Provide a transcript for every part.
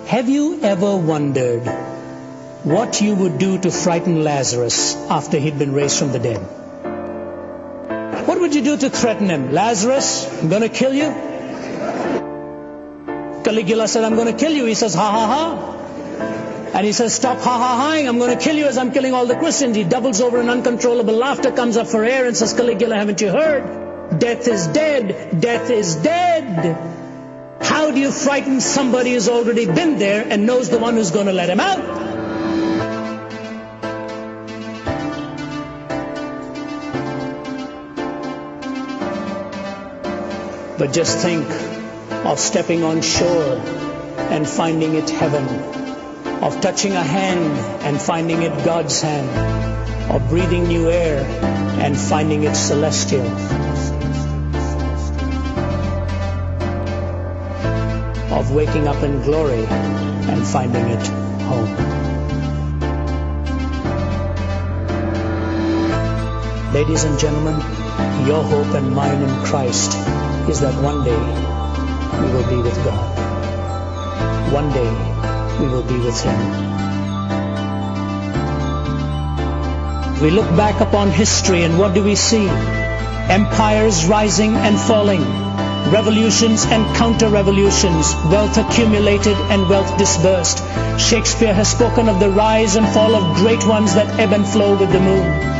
Have you ever wondered what you would do to frighten Lazarus after he'd been raised from the dead? What would you do to threaten him? Lazarus, I'm going to kill you. Caligula said, I'm going to kill you. He says, ha ha ha. And he says, stop ha-ha-haing, I'm going to kill you as I'm killing all the Christians. He doubles over in uncontrollable laughter, comes up for air and says, Caligula, haven't you heard? Death is dead. Death is dead. How do you frighten somebody who's already been there and knows the one who's going to let him out? But just think of stepping on shore and finding it heaven, of touching a hand and finding it God's hand, of breathing new air and finding it celestial, of waking up in glory and finding it home. Ladies and gentlemen, your hope and mine in Christ is that one day we will be with God. One day we will be with Him. We look back upon history and what do we see? Empires rising and falling, revolutions and counter-revolutions, wealth accumulated and wealth dispersed. Shakespeare has spoken of the rise and fall of great ones that ebb and flow with the moon.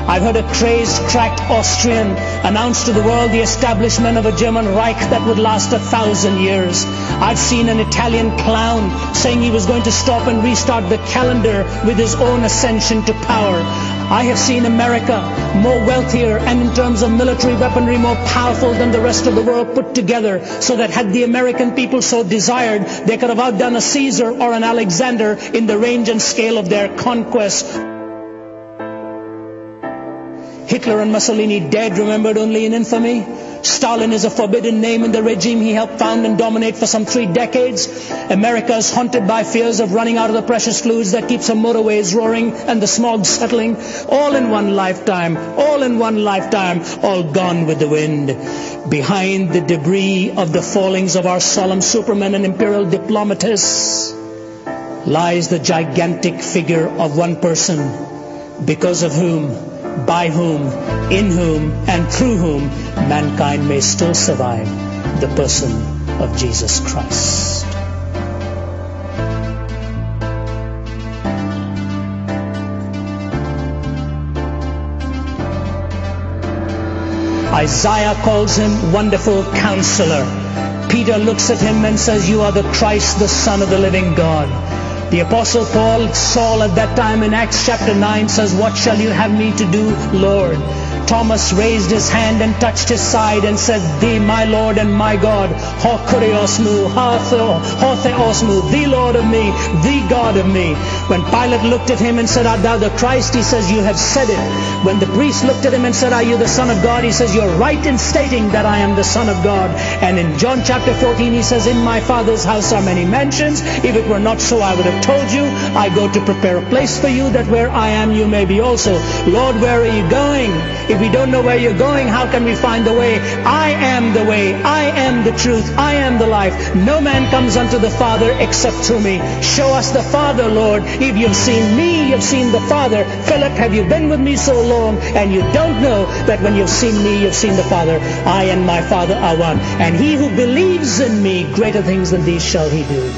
I've heard a crazed, cracked Austrian announce to the world the establishment of a German Reich that would last 1,000 years. I've seen an Italian clown saying he was going to stop and restart the calendar with his own ascension to power. I have seen America more wealthier and in terms of military weaponry more powerful than the rest of the world put together, so that had the American people so desired, they could have outdone a Caesar or an Alexander in the range and scale of their conquest. Hitler and Mussolini dead, remembered only in infamy. Stalin is a forbidden name in the regime he helped found and dominate for some 3 decades. America is haunted by fears of running out of the precious fluids that keeps our motorways roaring and the smog settling. All in one lifetime, all in one lifetime, all gone with the wind. Behind the debris of the fallings of our solemn supermen and imperial diplomatists lies the gigantic figure of one person, because of whom, by whom, in whom, and through whom mankind may still survive, the person of Jesus Christ. Isaiah calls him Wonderful Counselor. Peter looks at him and says, you are the Christ, the Son of the living God. The Apostle Paul, Saul at that time in Acts chapter 9 says, what shall you have me to do, Lord? Thomas raised his hand and touched his side and said, Thee, my Lord and my God, ho kuriosmu, ho theosmu, the Lord of me, the God of me. When Pilate looked at him and said, Art thou the Christ? He says, You have said it. When the priest looked at him and said, Are you the Son of God? He says, You're right in stating that I am the Son of God. And in John chapter 14 he says, In my Father's house are many mansions. If it were not so, I would have told you. I go to prepare a place for you, that where I am you may be also. Lord, where are you going? If we don't know where you're going, how can we find the way? I am the way, I am the truth, I am the life. No man comes unto the Father except through me. Show us the Father, Lord. If you've seen me, you've seen the Father. Philip, have you been with me so long and you don't know that when you've seen me, you've seen the Father? I and my Father are one. And he who believes in me, greater things than these shall he do.